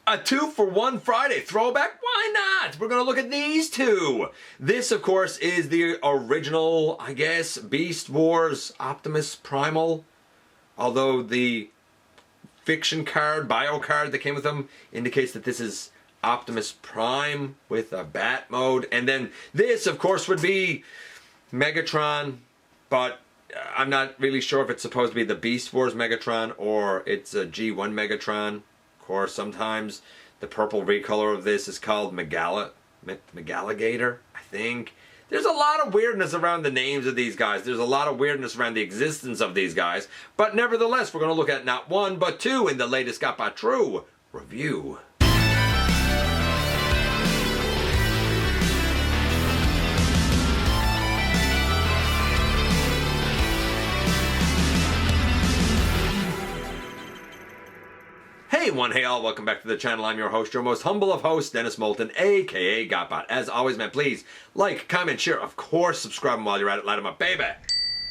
A 2-for-1 Friday throwback? Why not? We're going to look at these two. This, of course, is the original, I guess, Beast Wars Optimus Primal. Although the fiction card, bio card that came with them indicates that this is Optimus Prime with a bat mode. And then this, of course, would be Megatron, but I'm not really sure if it's supposed to be the Beast Wars Megatron or it's a G1 Megatron. Of course, sometimes the purple recolor of this is called Megalligator, I think. There's a lot of weirdness around the names of these guys. There's a lot of weirdness around the existence of these guys. But nevertheless, we're going to look at not one, but two in the latest GotBot True review. Hey one, hey all, welcome back to the channel. I'm your host, your most humble of hosts, Dennis Moulton, aka GotBot. As always, man, please like, comment, share, of course, subscribe while you're at it, light 'em up, baby.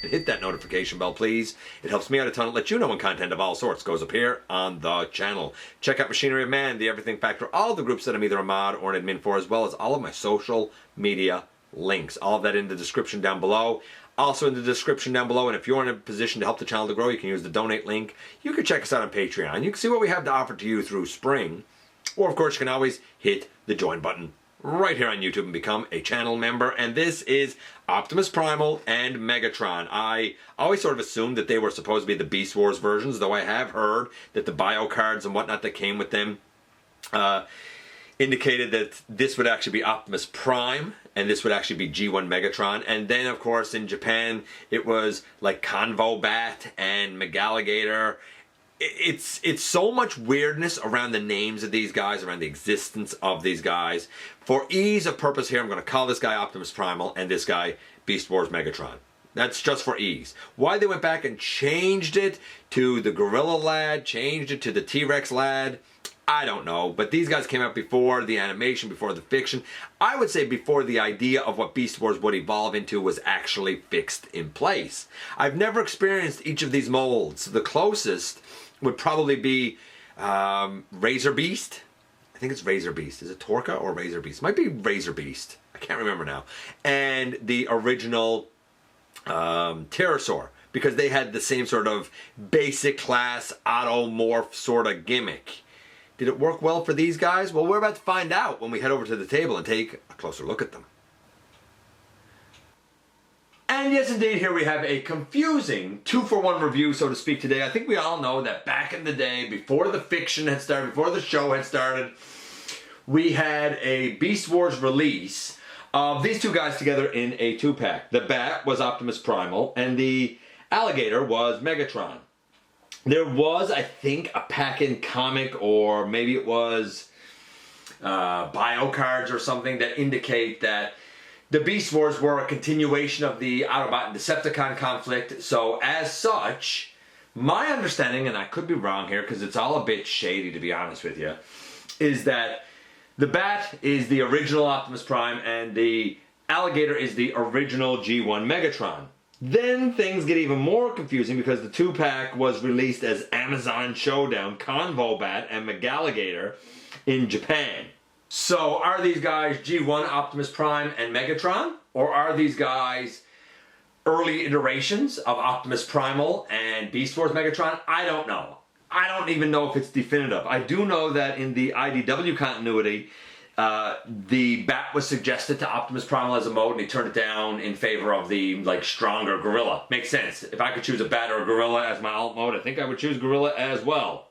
And hit that notification bell, please. It helps me out a ton. Let you know when content of all sorts goes up here on the channel. Check out Machinery of Man, The Everything Factor, all the groups that I'm either a mod or an admin for, as well as all of my social media links. All of that in the description down below. Also in the description down below, and if you're in a position to help the channel to grow, you can use the donate link. You can check us out on Patreon. You can see what we have to offer to you through spring. Or, of course, you can always hit the join button right here on YouTube and become a channel member. And this is Optimus Primal and Megatron. I always sort of assumed that they were supposed to be the Beast Wars versions, though I have heard that the bio cards and whatnot that came with them indicated that this would actually be Optimus Prime and this would actually be G1 Megatron. And then, of course, in Japan, it was like Convobat and Megalligator. It's so much weirdness around the names of these guys, around the existence of these guys. For ease of purpose here, I'm going to call this guy Optimus Primal and this guy Beast Wars Megatron. That's just for ease. Why they went back and changed it to the Gorilla Lad, changed it to the T-Rex Lad, I don't know, but these guys came out before the animation, before the fiction. I would say before the idea of what Beast Wars would evolve into was actually fixed in place. I've never experienced each of these molds. The closest would probably be Razor Beast. I think it's Razor Beast. Is it Torka or Razor Beast? Might be Razor Beast. I can't remember now. And the original Pterosaur, because they had the same sort of basic class automorph sort of gimmick. Did it work well for these guys? Well, we're about to find out when we head over to the table and take a closer look at them. And yes, indeed, here we have a confusing 2-for-1 review, so to speak, today. I think we all know that back in the day, before the fiction had started, before the show had started, we had a Beast Wars release of these two guys together in a 2-pack. The bat was Optimus Primal, and the alligator was Megatron. There was, I think, a pack-in comic, or maybe it was bio cards or something that indicate that the Beast Wars were a continuation of the Autobot and Decepticon conflict. So, as such, my understanding, and I could be wrong here because it's all a bit shady to be honest with you, is that the bat is the original Optimus Prime and the alligator is the original G1 Megatron. Then things get even more confusing because the 2-pack was released as Amazon Showdown, Convobat and Megalligator in Japan. So are these guys G1 Optimus Prime and Megatron? Or are these guys early iterations of Optimus Primal and Beast Wars Megatron? I don't know. I don't even know if it's definitive. I do know that in the IDW continuity, the bat was suggested to Optimus Primal as a mode and he turned it down in favor of the stronger gorilla. Makes sense. If I could choose a bat or a gorilla as my alt mode, I think I would choose gorilla as well.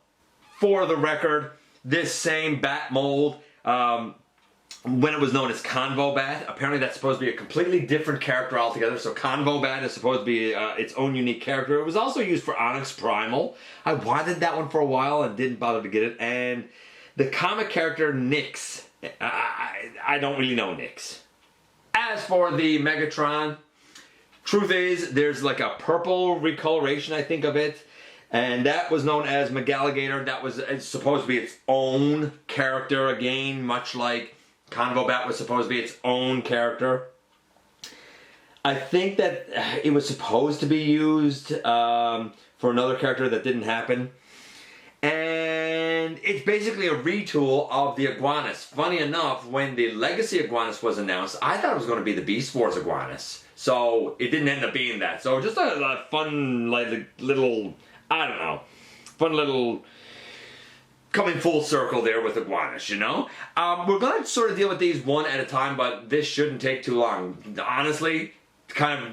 For the record, this same bat mold, when it was known as Convobat, apparently that's supposed to be a completely different character altogether. So Convobat is supposed to be its own unique character. It was also used for Onyx Primal. I wanted that one for a while and didn't bother to get it. And the comic character Nyx, I don't really know Nyx. As for the Megatron, truth is, there's like a purple recoloration, I think, of it. And that was known as Megalligator. That was supposed to be its own character again, much like Convobat was supposed to be its own character. I think that it was supposed to be used for another character that didn't happen. And it's basically a retool of the Iguanus. Funny enough, when the Legacy Iguanus was announced, I thought it was going to be the Beast Wars Iguanus. So it didn't end up being that. So just a fun, like, little, I don't know, fun little coming full circle there with Iguanus, you know? We're going to sort of deal with these one at a time, but this shouldn't take too long. Honestly, kind of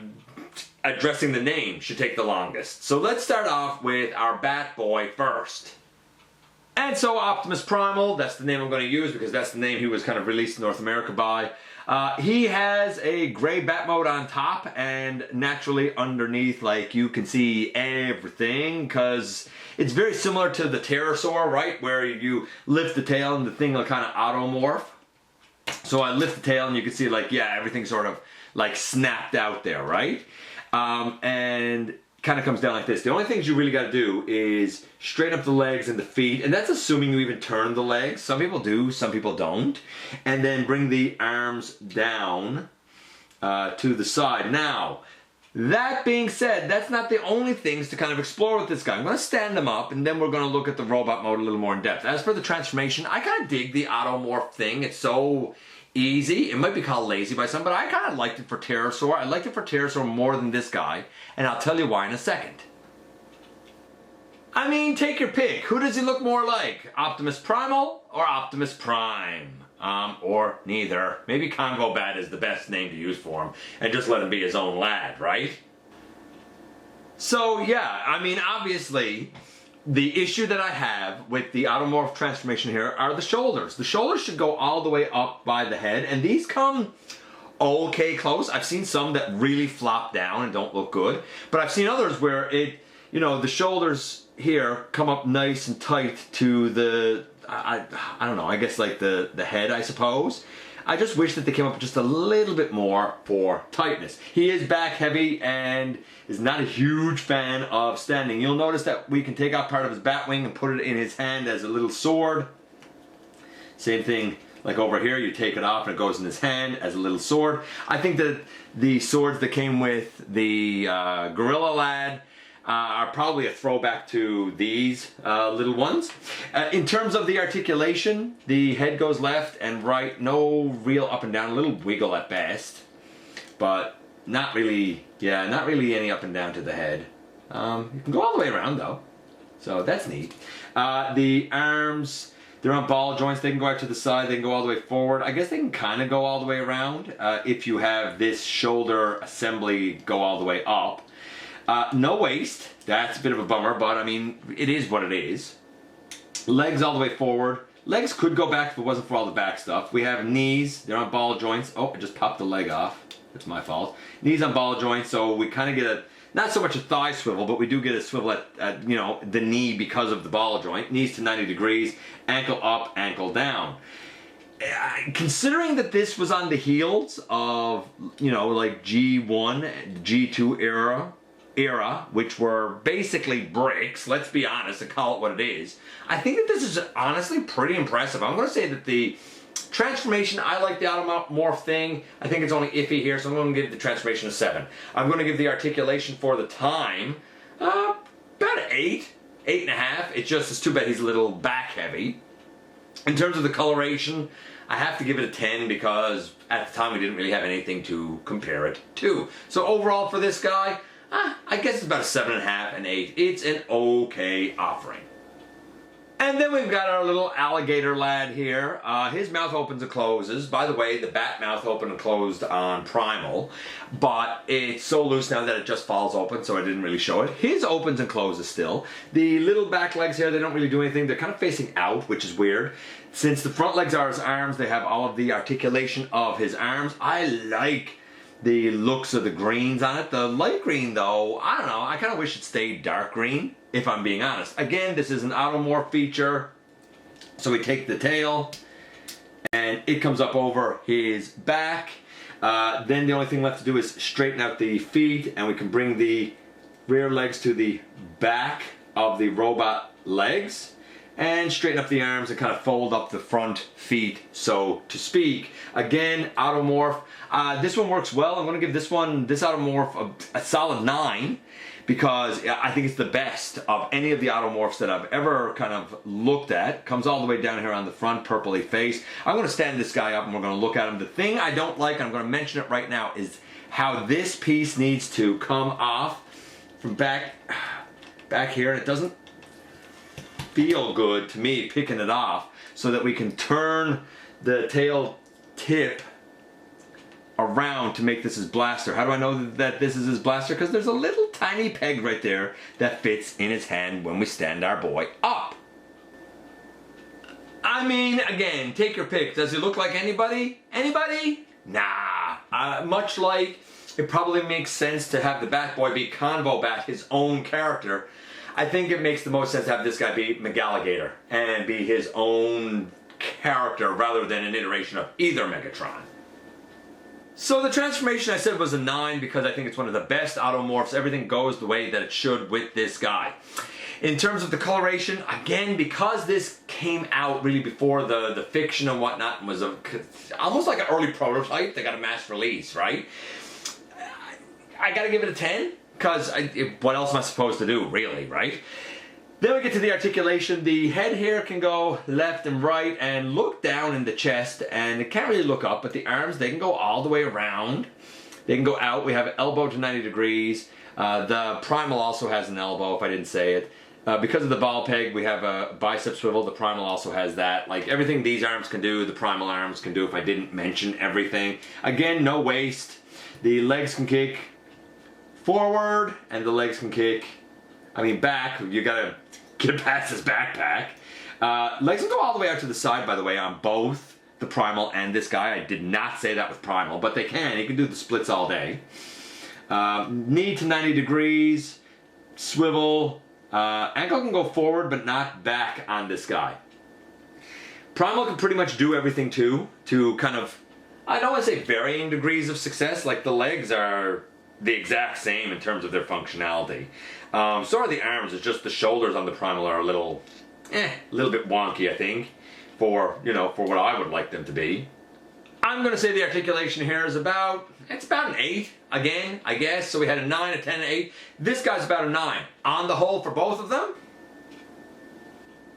addressing the name should take the longest. So let's start off with our Bat Boy first. And so Optimus Primal, that's the name I'm going to use because that's the name he was kind of released in North America by. He has a gray bat mode on top, and naturally underneath, like, you can see everything because it's very similar to the pterosaur, right? Where you lift the tail and the thing will kind of automorph. So I lift the tail and you can see, like, yeah, everything sort of like snapped out there, right? And kind of comes down like this. The only things you really got to do is straighten up the legs and the feet, and that's assuming you even turn the legs. Some people do, some people don't. And then bring the arms down to the side. Now, that being said, that's not the only things to kind of explore with this guy. I'm going to stand him up, and then we're going to look at the robot mode a little more in depth. As for the transformation, I kind of dig the automorph thing. It's so easy. It might be called lazy by some, but I kind of liked it for Pterosaur. I liked it for Pterosaur more than this guy, and I'll tell you why in a second. I mean, take your pick. Who does he look more like? Optimus Primal or Optimus Prime? Or neither. Maybe Convobat is the best name to use for him, and just let him be his own lad, right? So yeah, I mean, obviously, the issue that I have with the automorph transformation here are the shoulders. The shoulders should go all the way up by the head, and these come okay close. I've seen some that really flop down and don't look good, but I've seen others where it, you know, the shoulders here come up nice and tight to the, I don't know, I guess like the head, I suppose. I just wish that they came up just a little bit more for tightness. He is back heavy and is not a huge fan of standing. You'll notice that we can take out part of his bat wing and put it in his hand as a little sword. Same thing like over here, you take it off and it goes in his hand as a little sword. I think that the swords that came with the Gorilla Lad are probably a throwback to these little ones. In terms of the articulation, the head goes left and right, no real up and down, a little wiggle at best, but not really, yeah, not really any up and down to the head. You can go all the way around though, so that's neat. The arms, they're on ball joints, they can go out to the side, they can go all the way forward. I guess they can kind of go all the way around if you have this shoulder assembly go all the way up. No waist, that's a bit of a bummer, but I mean, it is what it is. Legs all the way forward. Legs could go back if it wasn't for all the back stuff. We have knees, they're on ball joints. Oh, I just popped the leg off. It's my fault. Knees on ball joints, so we kind of get a, not so much a thigh swivel, but we do get a swivel at you know, the knee because of the ball joint. Knees to 90 degrees, ankle up, ankle down. Considering that this was on the heels of, you know, like G1, G2 era, which were basically bricks, let's be honest and call it what it is, I think that this is honestly pretty impressive. I'm going to say that the transformation, I like the automorph thing. I think it's only iffy here, so I'm going to give the transformation a 7. I'm going to give the articulation for the time about an 8, 8.5. It's too bad he's a little back heavy. In terms of the coloration, I have to give it a 10 because at the time we didn't really have anything to compare it to. So overall for this guy, I guess it's about a 7.5 and 8. It's an okay offering. And then we've got our little alligator lad here. His mouth opens and closes. By the way, the bat mouth opened and closed on Primal, but it's so loose now that it just falls open, so I didn't really show it. His opens and closes still. The little back legs here, they don't really do anything. They're kind of facing out, which is weird. Since the front legs are his arms, they have all of the articulation of his arms. I like the looks of the greens on it. The light green though, I don't know, I kind of wish it stayed dark green, if I'm being honest. Again, this is an automorph feature. So we take the tail and it comes up over his back. Then the only thing left to do is straighten out the feet, and we can bring the rear legs to the back of the robot legs and straighten up the arms and kind of fold up the front feet, so to speak. Again, automorph. This one works well. I'm going to give this automorph a solid 9 because I think it's the best of any of the Automorphs that I've ever kind of looked at. Comes all the way down here on the front, purpley face. I'm going to stand this guy up and we're going to look at him. The thing I don't like, and I'm going to mention it right now, is how this piece needs to come off from back here. And it doesn't feel good to me picking it off, so that we can turn the tail tip around to make this his blaster. How do I know that this is his blaster? Because there's a little tiny peg right there that fits in his hand when we stand our boy up. I mean, again, take your pick. Does he look like anybody? Anybody? Nah. Much like it probably makes sense to have the Batboy be Convobat, his own character, I think it makes the most sense to have this guy be Megalligator and be his own character rather than an iteration of either Megatron. So the transformation I said was a 9 because I think it's one of the best Automorphs. Everything goes the way that it should with this guy. In terms of the coloration, again, because this came out really before the fiction and whatnot, and was almost like an early prototype, they got a mass release, right? I gotta give it a 10, because what else am I supposed to do, really, right? Then we get to the articulation. The head here can go left and right and look down in the chest, and it can't really look up, but the arms, they can go all the way around. They can go out. We have elbow to 90 degrees. The Primal also has an elbow, if I didn't say it. Because of the ball peg, we have a bicep swivel. The Primal also has that. Like, everything these arms can do, the Primal arms can do, if I didn't mention everything. Again, no waist. The legs can kick forward, and the legs can kick, back. You gotta get past this backpack. Legs can go all the way out to the side, by the way, on both the Primal and this guy. I did not say that with Primal, but they can. He can do the splits all day. Knee to 90 degrees, swivel. Ankle can go forward, but not back on this guy. Primal can pretty much do everything too, to kind of, I don't want to say varying degrees of success. Like, the legs are the exact same in terms of their functionality. So are the arms. It's just the shoulders on the Primal are a little bit wonky, I think, for what I would like them to be. I'm going to say the articulation here is about an 8, again, I guess. So we had a 9, a 10, an 8. This guy's about a 9. On the whole, for both of them,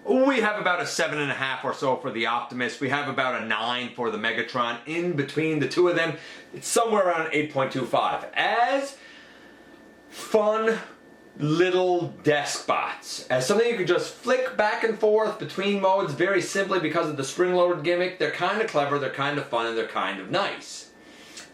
we have about a 7.5 or so for the Optimus. We have about a 9 for the Megatron. In between the two of them, it's somewhere around an 8.25. As fun little desk bots, as something you can just flick back and forth between modes very simply because of the spring-loaded gimmick. They're kind of clever, they're kind of fun, and they're kind of nice.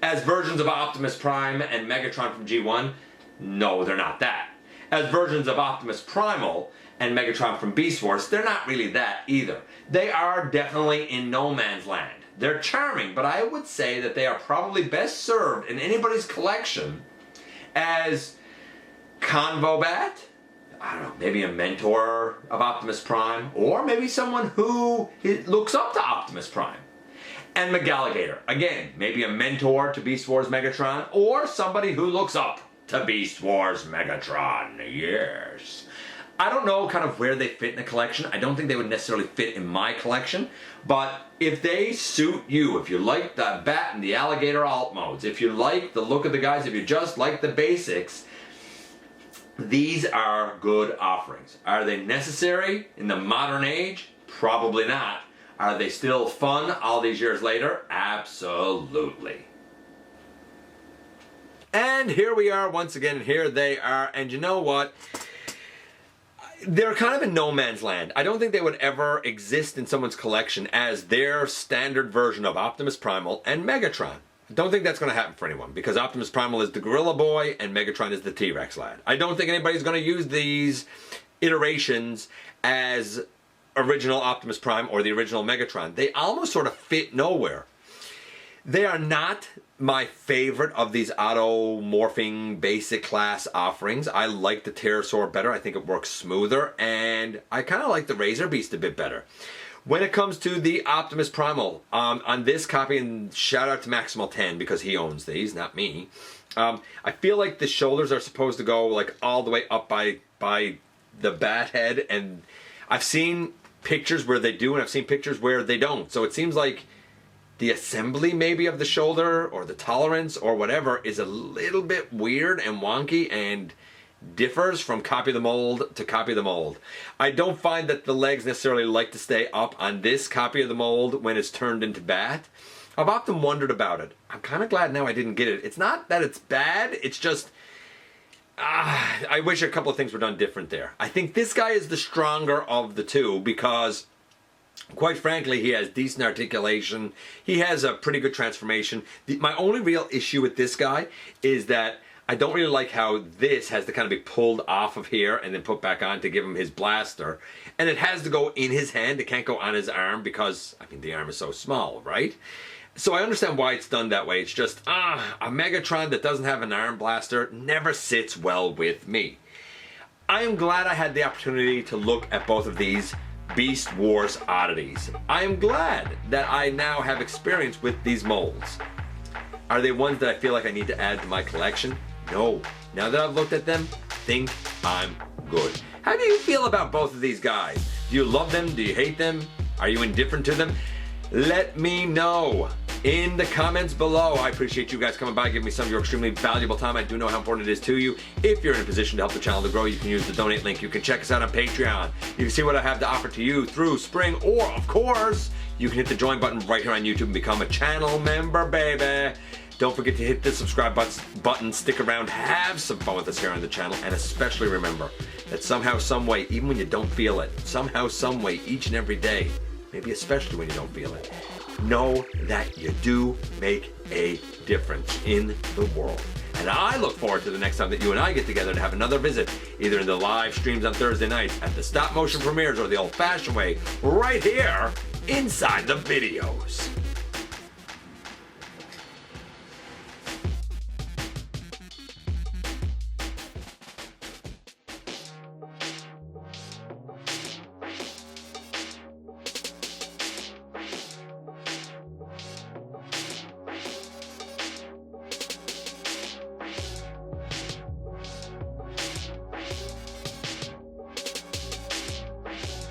As versions of Optimus Prime and Megatron from G1, no, they're not that. As versions of Optimus Primal and Megatron from Beast Wars, they're not really that either. They are definitely in no man's land. They're charming, but I would say that they are probably best served in anybody's collection as Convobat, I don't know, maybe a mentor of Optimus Prime, or maybe someone who looks up to Optimus Prime. And Megalligator, again, maybe a mentor to Beast Wars Megatron, or somebody who looks up to Beast Wars Megatron, yes. I don't know kind of where they fit in the collection. I don't think they would necessarily fit in my collection, but if they suit you, if you like the Bat and the Alligator alt modes, if you like the look of the guys, if you just like the basics, these are good offerings. Are they necessary in the modern age? Probably not. Are they still fun all these years later? Absolutely. And here we are once again, and here they are, and you know what? They're kind of in no man's land. I don't think they would ever exist in someone's collection as their standard version of Optimus Primal and Megatron. I don't think that's going to happen for anyone, because Optimus Primal is the Gorilla Boy and Megatron is the T-Rex lad. I don't think anybody's going to use these iterations as original Optimus Prime or the original Megatron. They almost sort of fit nowhere. They are not my favorite of these auto-morphing basic class offerings. I like the Pterosaur better. I think it works smoother, and I kind of like the Razor Beast a bit better. When it comes to the Optimus Primal, on this copy, and shout out to Maximal 10 because he owns these, not me, I feel like the shoulders are supposed to go like all the way up by the bat head, and I've seen pictures where they do, and I've seen pictures where they don't. So it seems like the assembly maybe of the shoulder or the tolerance or whatever is a little bit weird and wonky, and differs from copy the mold to copy the mold. I don't find that the legs necessarily like to stay up on this copy of the mold when it's turned into bat. I've often wondered about it. I'm kind of glad now I didn't get it. It's not that it's bad, it's just I wish a couple of things were done different there. I think this guy is the stronger of the two because, quite frankly, he has decent articulation. He has a pretty good transformation. My only real issue with this guy is that I don't really like how this has to kind of be pulled off of here and then put back on to give him his blaster. And it has to go in his hand. It can't go on his arm because, I mean, the arm is so small, right? So I understand why it's done that way. It's just, a Megatron that doesn't have an arm blaster never sits well with me. I am glad I had the opportunity to look at both of these Beast Wars oddities. I am glad that I now have experience with these molds. Are they ones that I feel like I need to add to my collection? No. Now that I've looked at them, I think I'm good. How do you feel about both of these guys? Do you love them? Do you hate them? Are you indifferent to them? Let me know in the comments below. I appreciate you guys coming by, giving me some of your extremely valuable time. I do know how important it is to you. If you're in a position to help the channel to grow, you can use the donate link. You can check us out on Patreon. You can see what I have to offer to you through Spring, or of course, you can hit the join button right here on YouTube and become a channel member, baby. Don't forget to hit the subscribe button, stick around, have some fun with us here on the channel, and especially remember that somehow, some way, even when you don't feel it, somehow, some way, each and every day, maybe especially when you don't feel it, know that you do make a difference in the world. And I look forward to the next time that you and I get together to have another visit, either in the live streams on Thursday nights, at the stop motion premieres, or the old-fashioned way, right here inside the videos.